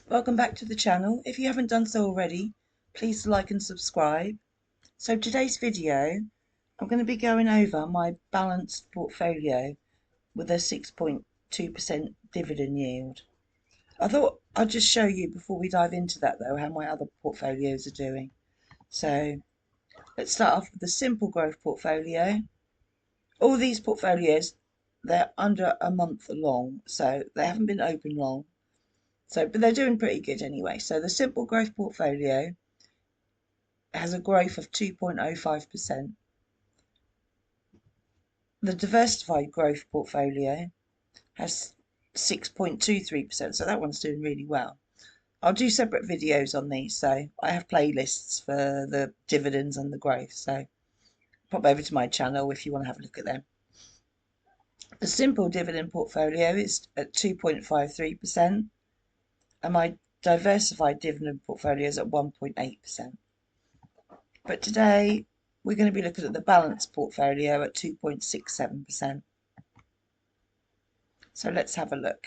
Welcome back to the channel. If you haven't done so already, please like and subscribe. So today's video, I'm going to be going over my balanced portfolio with a 6.2% dividend yield. I thought I'd just show you before we dive into that though how my other portfolios are doing. So let's start off with the simple growth portfolio. All these portfolios, they're under a month long, so they haven't been open long. But they're doing pretty good anyway. So the simple growth portfolio has a growth of 2.05%. The diversified growth portfolio has 6.23%. So that one's doing really well. I'll do separate videos on these. So I have playlists for the dividends and the growth. So pop over to my channel if you want to have a look at them. The simple dividend portfolio is at 2.53%. And my diversified dividend portfolio is at 1.8%. But today we're going to be looking at the balanced portfolio at 2.67%. So let's have a look.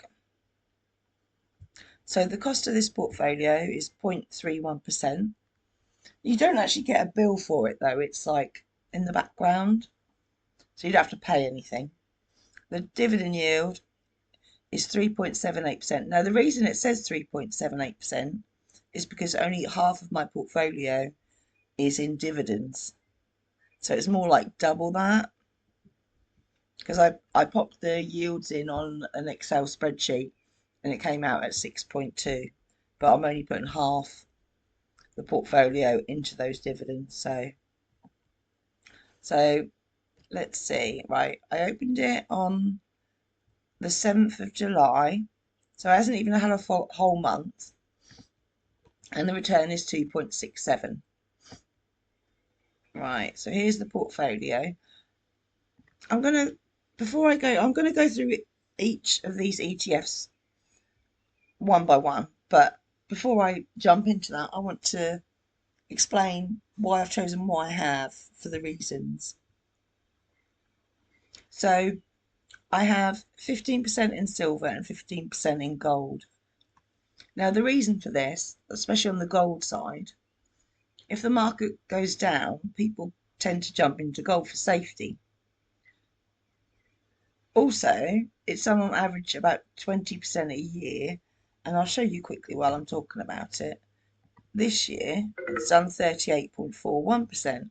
So the cost of this portfolio is 0.31%. You don't actually get a bill for it though, it's like in the background, so you don't have to pay anything. The dividend yield is 3.78%. Now the reason it says 3.78% is because only half of my portfolio is in dividends. So it's more like double that, because I popped the yields in on an Excel spreadsheet and it came out at 6.2, but I'm only putting half the portfolio into those dividends. So let's see. Right, I opened it on the 7th of July, so it hasn't even had a whole month, and the return is 2.67. Right, so here's the portfolio. Before I go, I'm gonna go through each of these ETFs one by one, but before I jump into that, I want to explain why I've chosen what I have for the reasons. So I have 15% in silver and 15% in gold. Now the reason for this, especially on the gold side, if the market goes down, people tend to jump into gold for safety. Also, it's on average about 20% a year, and I'll show you quickly while I'm talking about it. This year, it's done 38.41%,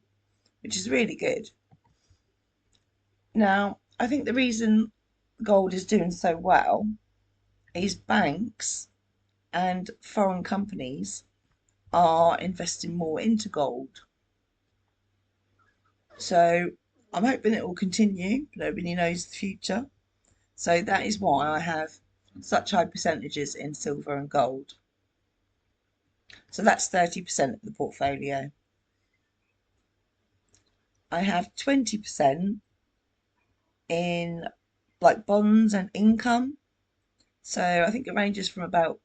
which is really good. Now, I think the reason gold is doing so well is banks and foreign companies are investing more into gold. So I'm hoping it will continue. Nobody knows the future. So that is why I have such high percentages in silver and gold. So that's 30% of the portfolio. I have 20% in like bonds and income. So I think it ranges from about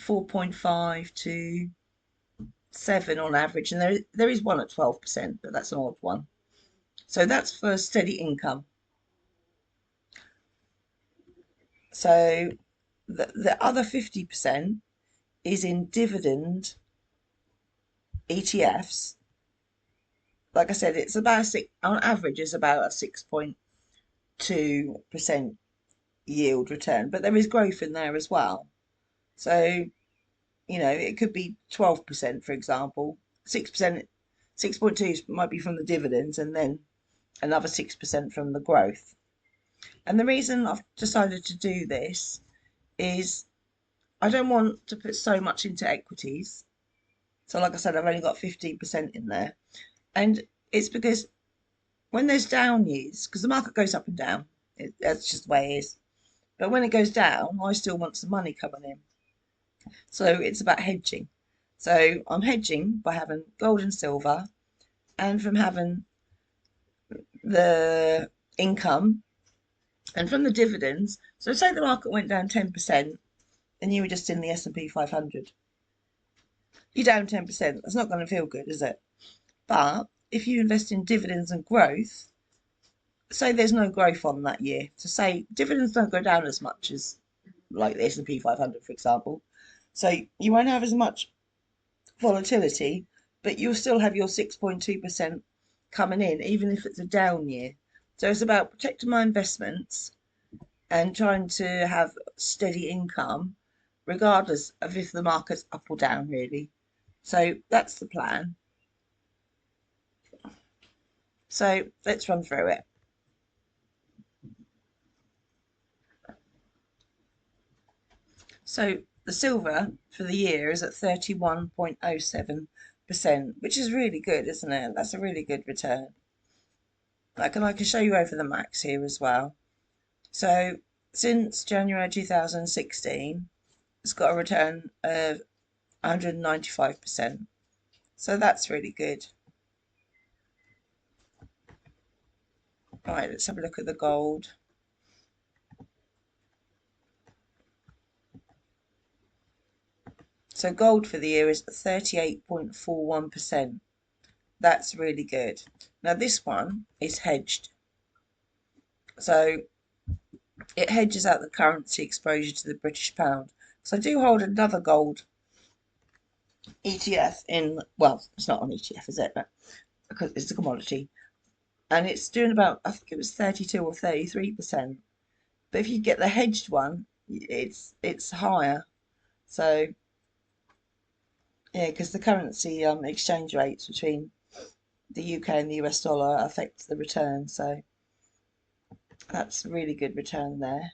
4.5 to 7 on average, and there is one at 12%, but that's an odd one. So that's for steady income. So the other 50% is in dividend ETFs. Like I said, it's about on average is about a 6.2% yield return, but there is growth in there as well. So, it could be 12%, for example. 6%, 6.2 might be from the dividends, and then another 6% from the growth. And the reason I've decided to do this is I don't want to put so much into equities. So like I said, I've only got 15% in there. And it's because when there's down years, because the market goes up and down, that's just the way it is. But when it goes down, I still want some money coming in. So it's about hedging. So I'm hedging by having gold and silver, and from having the income, and from the dividends. So say the market went down 10% and you were just in the S&P 500. You're down 10%. That's not going to feel good, is it? But if you invest in dividends and growth, say there's no growth on that year. So say dividends don't go down as much as like the S&P 500, for example. So you won't have as much volatility, but you'll still have your 6.2% coming in, even if it's a down year. So it's about protecting my investments and trying to have steady income, regardless of if the market's up or down, really. So that's the plan. So let's run through it. So the silver for the year is at 31.07%, which is really good, isn't it? That's a really good return. I can show you over the max here as well. So since January 2016, it's got a return of 195%. So that's really good. Right, let's have a look at the gold. So gold for the year is 38.41%. That's really good. Now this one is hedged. So it hedges out the currency exposure to the British pound. So I do hold another gold ETF in, well, it's not an ETF, is it? But because it's a commodity. And it's doing about, I think it was 32 or 33%. But if you get the hedged one, it's higher. So yeah, because the currency exchange rates between the UK and the US dollar affects the return. So that's a really good return there.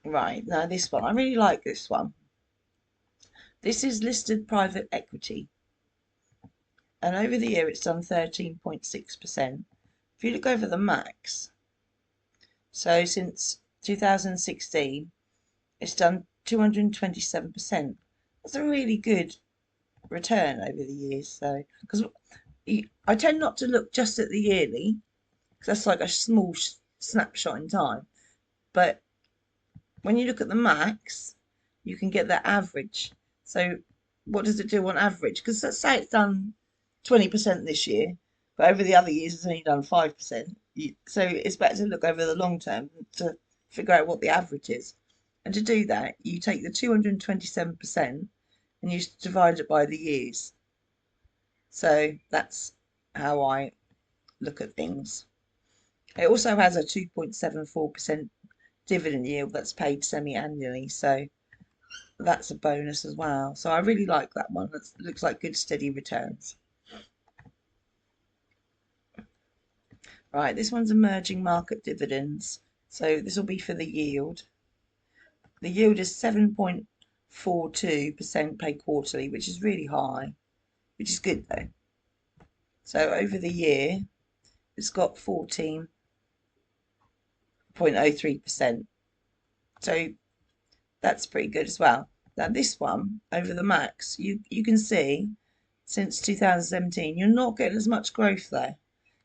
Right, now this one, I really like this one. This is listed private equity. And over the year it's done 13.6%. If you look over the max, so since 2016, it's done 227%. That's a really good return over the years. So, because I tend not to look just at the yearly, because that's like a small snapshot in time. But when you look at the max, you can get the average. So, what does it do on average? Because let's say it's done 20% this year, but over the other years it's only done 5%. So it's better to look over the long term to figure out what the average is. And to do that, you take the 227% and you divide it by the years. So that's how I look at things. It also has a 2.74% dividend yield that's paid semi-annually, so that's a bonus as well. So I really like that one. It looks like good steady returns. Right, this one's emerging market dividends. So this will be for the yield. The yield is 7.42% paid quarterly, which is really high, which is good though. So over the year, it's got 14.03%. So that's pretty good as well. Now this one, over the max, you can see since 2017, you're not getting as much growth there,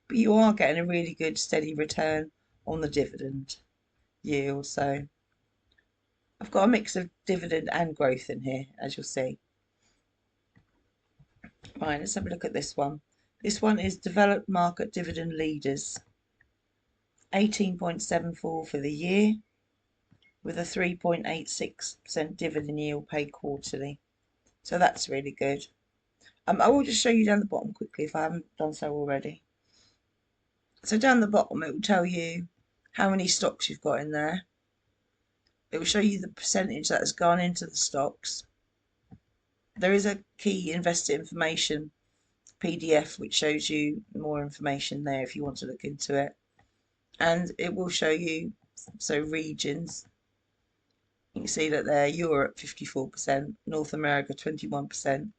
but you are getting a really good steady return on the dividend yield. So I've got a mix of dividend and growth in here, as you'll see. Right, let's have a look at this one. This one is developed market dividend leaders. 18.74 for the year, with a 3.86% dividend yield paid quarterly. So that's really good. I will just show you down the bottom quickly if I haven't done so already. So down the bottom it will tell you how many stocks you've got in there. It will show you the percentage that has gone into the stocks. There is a key investor information PDF which shows you more information there if you want to look into it. And it will show you, so regions. You can see that there, Europe 54%, North America 21%,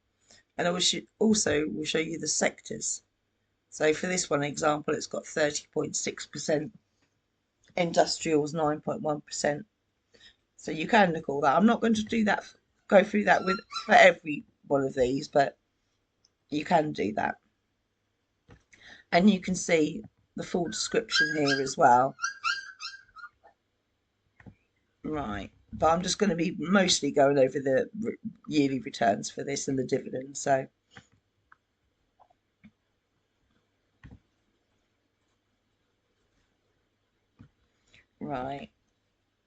and it also will show you the sectors. So for this one example, it's got 30.6%, industrials 9.1%. So you can look all that. I'm not going to go through that for every one of these, but you can do that. And you can see the full description here as well. Right, but I'm just going to be mostly going over the yearly returns for this and the dividends. So right,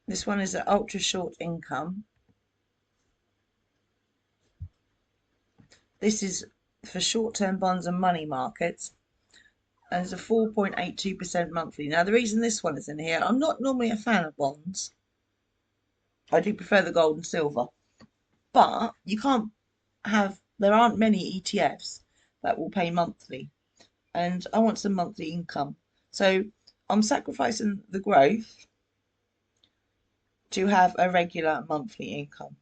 This one is an ultra short income. This is for short-term bonds and money markets, and it's a 4.82% monthly. Now, the reason this one is in here, I'm not normally a fan of bonds. I do prefer the gold and silver, but you can't have, there aren't many ETFs that will pay monthly, and I want some monthly income. So I'm sacrificing the growth to have a regular monthly income.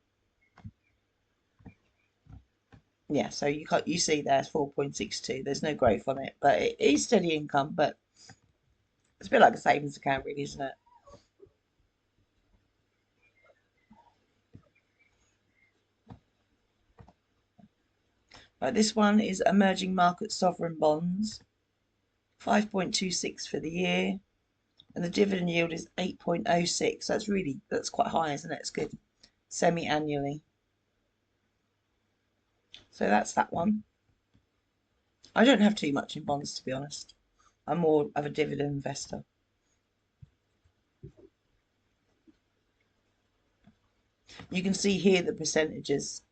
Yeah, so you see there's 4.62. There's no growth on it, but it is steady income, but it's a bit like a savings account, really, isn't it? Right, this one is emerging market sovereign bonds, 5.26 for the year, and the dividend yield is 8.06. That's quite high, isn't it? It's good. Semi-annually. So that's that one. I don't have too much in bonds, to be honest. I'm more of a dividend investor. You can see here the percentages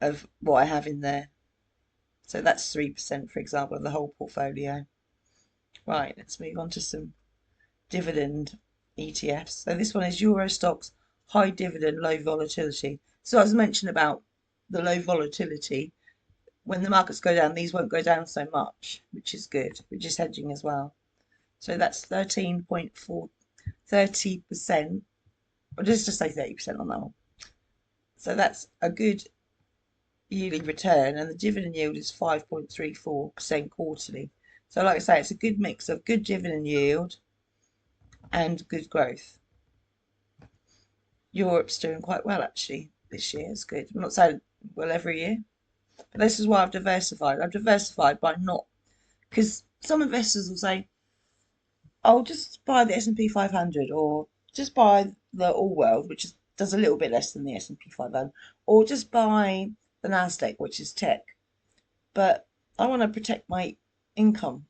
of what I have in there. So that's 3%, for example, of the whole portfolio. Right, let's move on to some dividend ETFs. So this one is Euro stocks, high dividend, low volatility. So as I mentioned about the low volatility, when the markets go down, these won't go down so much, which is good, which is hedging as well. So that's 13.4, 30%, or just to say 30% on that one. So that's a good yearly return, and the dividend yield is 5.34% quarterly. So like I say, it's a good mix of good dividend yield and good growth. Europe's doing quite well actually this year. It's good. I'm not saying well every year, but this is why I've diversified. I've diversified by not, because some investors will say, "Oh, just buy the S&P 500, or just buy the All World, which does a little bit less than the S&P 500, or just buy the Nasdaq, which is tech." But I want to protect my income.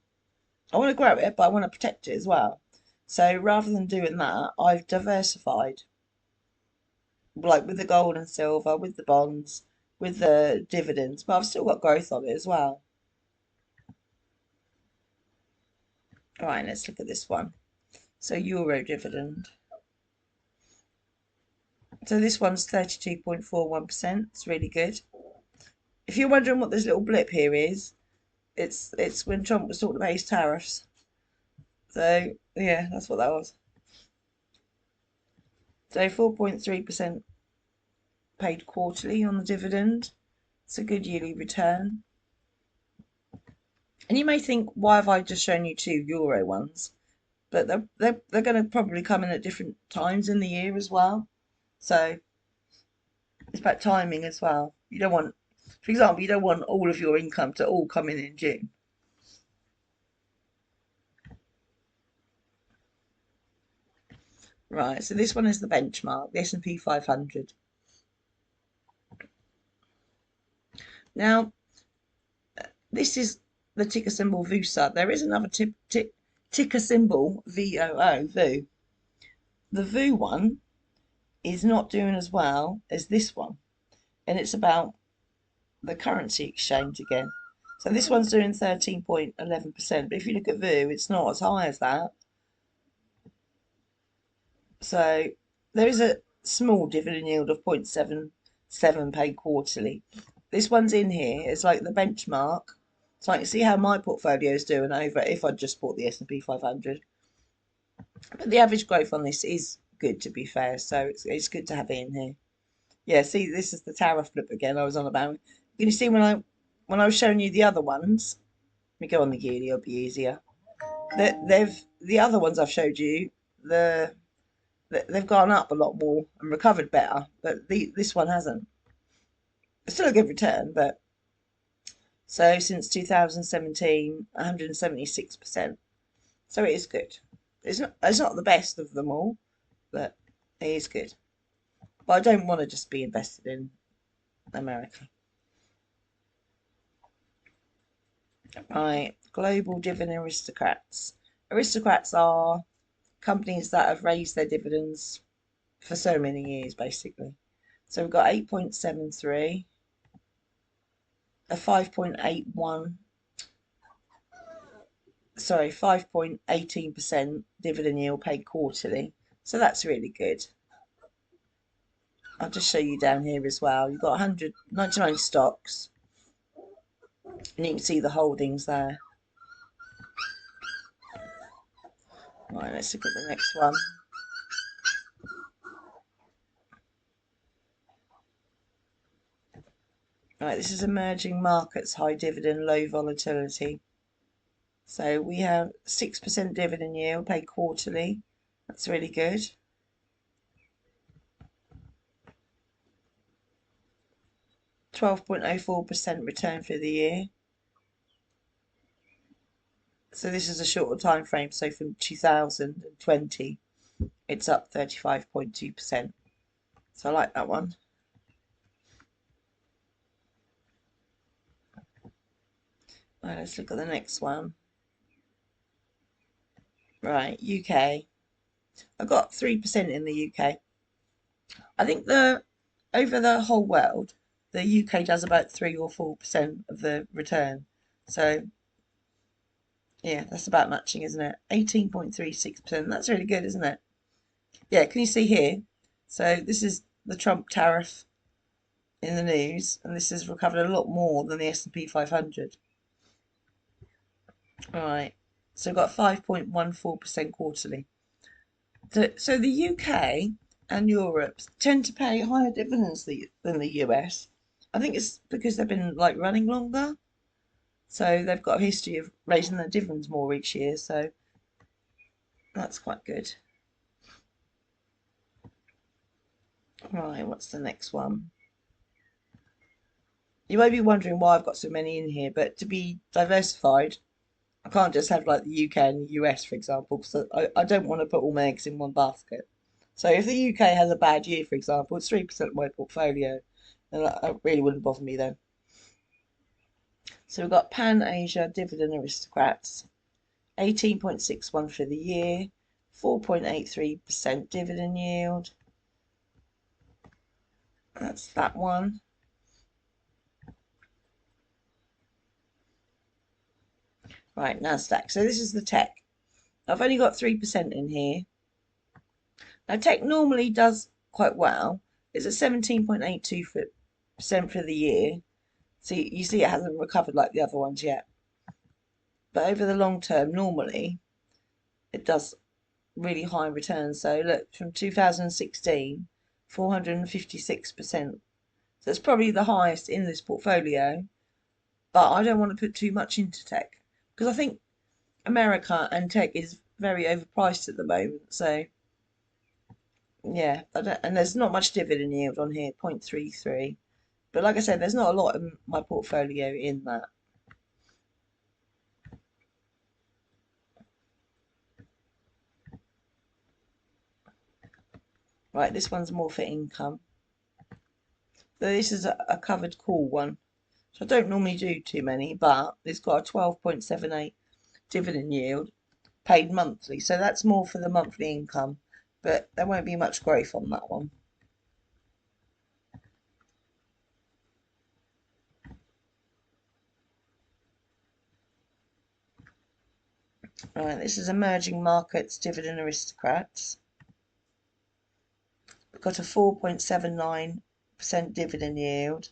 I want to grow it, but I want to protect it as well. So rather than doing that, I've diversified, like with the gold and silver, with the bonds, with the dividends, but I've still got growth on it as well. All right, let's look at this one. So Euro dividend. So this one's 32.41%. It's really good. If you're wondering what this little blip here is, it's when Trump was talking about his tariffs. So yeah, that's what that was. So 4.3% paid quarterly on the dividend. It's a good yearly return. And you may think, why have I just shown you two Euro ones? But they're going to probably come in at different times in the year as well. So it's about timing as well. You don't want, for example, you don't want all of your income to all come in June. Right, so this one is the benchmark, the S&P 500. Now, this is the ticker symbol VUSA. There is another ticker symbol, VOO, VOO. The VOO one is not doing as well as this one, and it's about the currency exchange again. So this one's doing 13.11%, but if you look at VOO, it's not as high as that. So there is a small dividend yield of 0.77 paid quarterly. This one's in here. It's like the benchmark. So I can see how my portfolio is doing over if I just bought the S&P 500. But the average growth on this is good, to be fair. So it's good to have it in here. Yeah, see, this is the tariff flip again I was on about. Can you see when I was showing you the other ones? Let me go on the yearly, it'll be easier. The other ones I've showed you, they've gone up a lot more and recovered better, but this one hasn't. It's still a good return, but so since 2017, 176%. So it is good. It's not the best of them all, but it is good. But I don't want to just be invested in America. Right, global dividend aristocrats. Aristocrats are companies that have raised their dividends for so many years, basically. So we've got 8.73, a 5.81, sorry, 5.18% dividend yield paid quarterly. So that's really good. I'll just show you down here as well. You've got 199 stocks, and you can see the holdings there. Right, let's look at the next one. Right, this is emerging markets, high dividend, low volatility. So we have 6% dividend yield paid quarterly. That's really good. 12.04% return for the year. So this is a shorter time frame. So from 2020, it's up 35.2%. So I like that one. Right, let's look at the next one. Right, UK. I got 3% in the UK. I think over the whole world, the UK does about 3 or 4% of the return. So yeah, that's about matching, isn't it? 18.36%. That's really good, isn't it? Yeah, can you see here? So this is the Trump tariff in the news, and this has recovered a lot more than the S&P 500. All right, so we've got 5.14% quarterly. So the UK and Europe tend to pay higher dividends than the US. I think it's because they've been like running longer, so they've got a history of raising their dividends more each year. So that's quite good. Right, what's the next one? You may be wondering why I've got so many in here, but to be diversified, I can't just have like the UK and the US, for example, because I don't want to put all my eggs in one basket. So if the UK has a bad year, for example, it's 3% of my portfolio, and that really wouldn't bother me then. So we've got Pan Asia Dividend Aristocrats, 18.61 for the year, 4.83% dividend yield. That's that one. Right, NASDAQ. So this is the tech. I've only got 3% in here. Now, tech normally does quite well. It's at 17.82% for the year. So you see it hasn't recovered like the other ones yet. But over the long term, normally, it does really high returns. So look, from 2016, 456%. So it's probably the highest in this portfolio. But I don't want to put too much into tech, because I think America and tech is very overpriced at the moment. So yeah, and there's not much dividend yield on here, 0.33. But like I said, there's not a lot in my portfolio in that. Right, this one's more for income. So this is a covered call one. So I don't normally do too many, but it's got a 12.78 dividend yield paid monthly. So that's more for the monthly income, but there won't be much growth on that one. Right, this is emerging markets dividend aristocrats. We've got a 4.79% dividend yield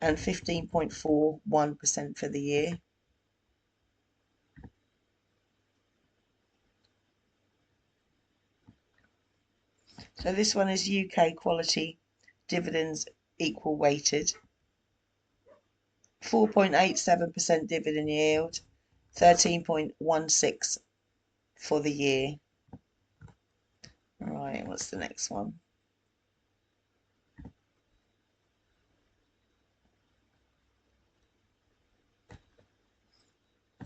and 15.41% for the year. So this one is UK quality dividends equal weighted. 4.87% dividend yield, 13.16 for the year. Right, what's the next one?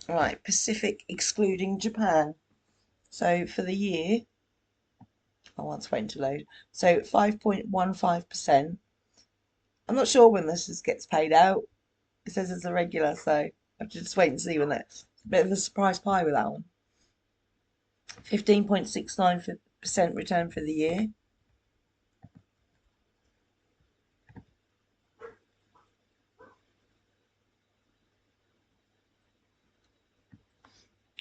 Right, Pacific excluding Japan. So for the year, oh, it's waiting to load. So 5.15%. I'm not sure when this gets paid out. It says it's a regular, so I have to just wait and see when that's a bit of a surprise pie with that one. 15.69% return for the year.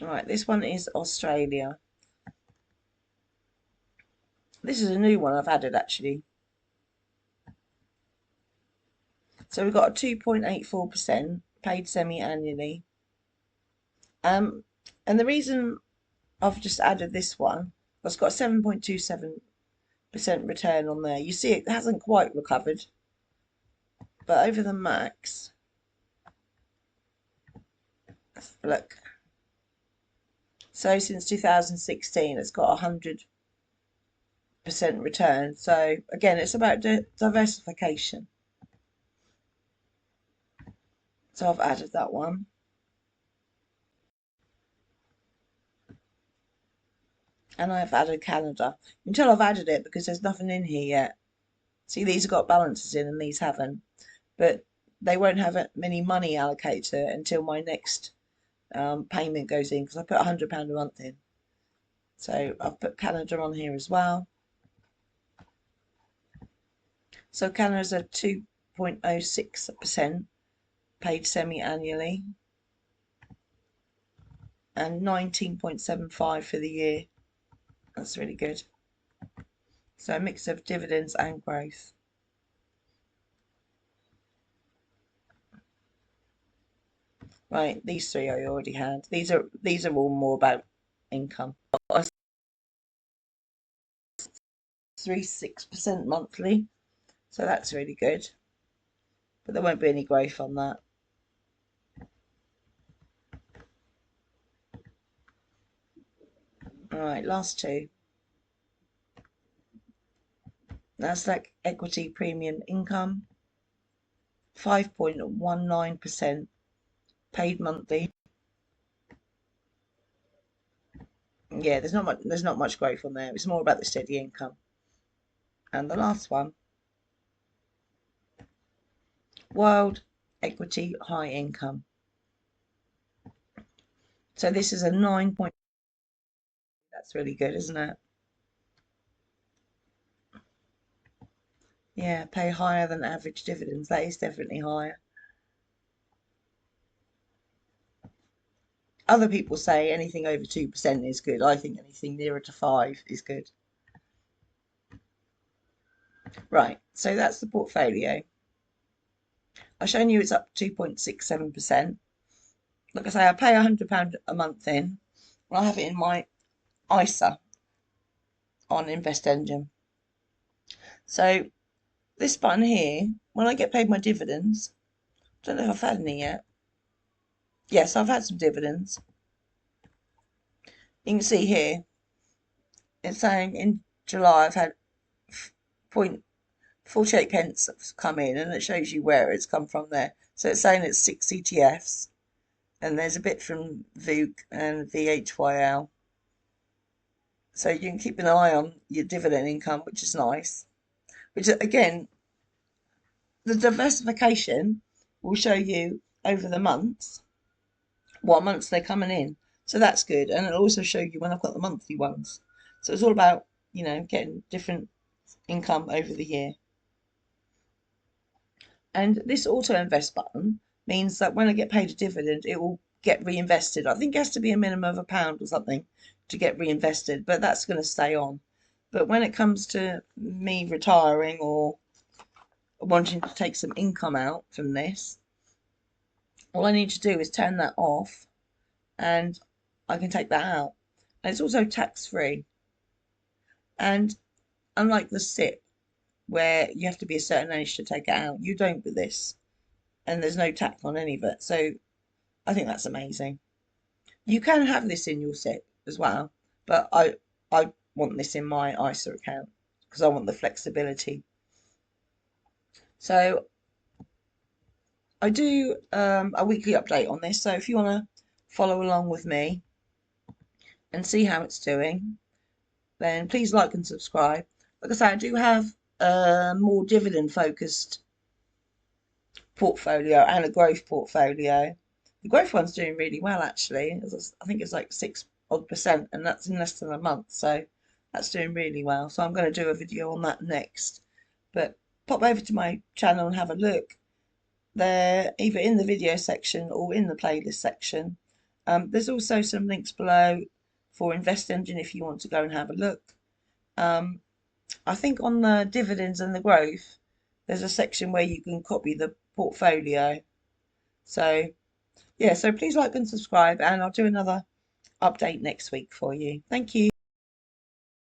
Right, this one is Australia. This is a new one I've added actually. So we've got a 2.84% paid semi-annually. And the reason I've just added this one, it's got a 7.27% return on there. You see it hasn't quite recovered, but over the max, look. So since 2016, it's got 100% return. So again, it's about diversification. So I've added that one. And I've added Canada. Until I've added it because there's nothing in here yet. See, these have got balances in and these haven't. But they won't have any money allocated to it until my next payment goes in, because I put £100 a month in. So I've put Canada on here as well. So Canada's a 2.06% paid semi-annually and 19.75 for the year. That's really good. So a mix of dividends and growth. Right, these three I already had. These are all more about income. 3.6% monthly, so that's really good. But there won't be any growth on that. All right, last two. Nasdaq equity premium income, 5.19% paid monthly. Yeah, there's not much growth on there. It's more about the steady income. And the last one, World Equity High Income. So this is a 9 point. That's really good, isn't it? Yeah, pay higher than average dividends. That is definitely higher. Other people say anything over 2% is good. I think anything nearer to 5 is good. Right, so that's the portfolio. I've shown you it's up 2.67%. Like I say, I pay £100 a month in. I have it in my ISA on Invest Engine. So this button here, when I get paid my dividends, I don't know if I've had any yet. Yes, I've had some dividends. You can see here, it's saying in July I've had 0.48 pence come in, and it shows you where it's come from there. So it's saying it's 6 ETFs, and there's a bit from VOOC and VHYL. So you can keep an eye on your dividend income, which is nice. Which again, the diversification will show you over the months what months they're coming in. So that's good. And it'll also show you when I've got the monthly ones. So it's all about, getting different income over the year. And this auto invest button means that when I get paid a dividend, it will get reinvested. I think it has to be a minimum of £1 or something to get reinvested, but that's going to stay on. But when it comes to me retiring or wanting to take some income out from this, all I need to do is turn that off and I can take that out. And it's also tax free. And unlike the SIP, where you have to be a certain age to take it out, you don't with this. And there's no tax on any of it. So I think that's amazing. You can have this in your SIP as well, but I want this in my ISA account because I want the flexibility. So I do a weekly update on this. So if you want to follow along with me and see how it's doing, then please like and subscribe. Like I say, I do have a more dividend focused portfolio and a growth portfolio. The growth one's doing really well actually. I think it's like 6% and that's in less than a month. So that's doing really well. So I'm going to do a video on that next. But pop over to my channel and have a look. They're either in the video section or in the playlist section. There's also some links below for Invest Engine if you want to go and have a look. Um, I think on the dividends and the growth, there's a section where you can copy the portfolio. So yeah, so please like and subscribe, and I'll do another update next week for you. Thank you.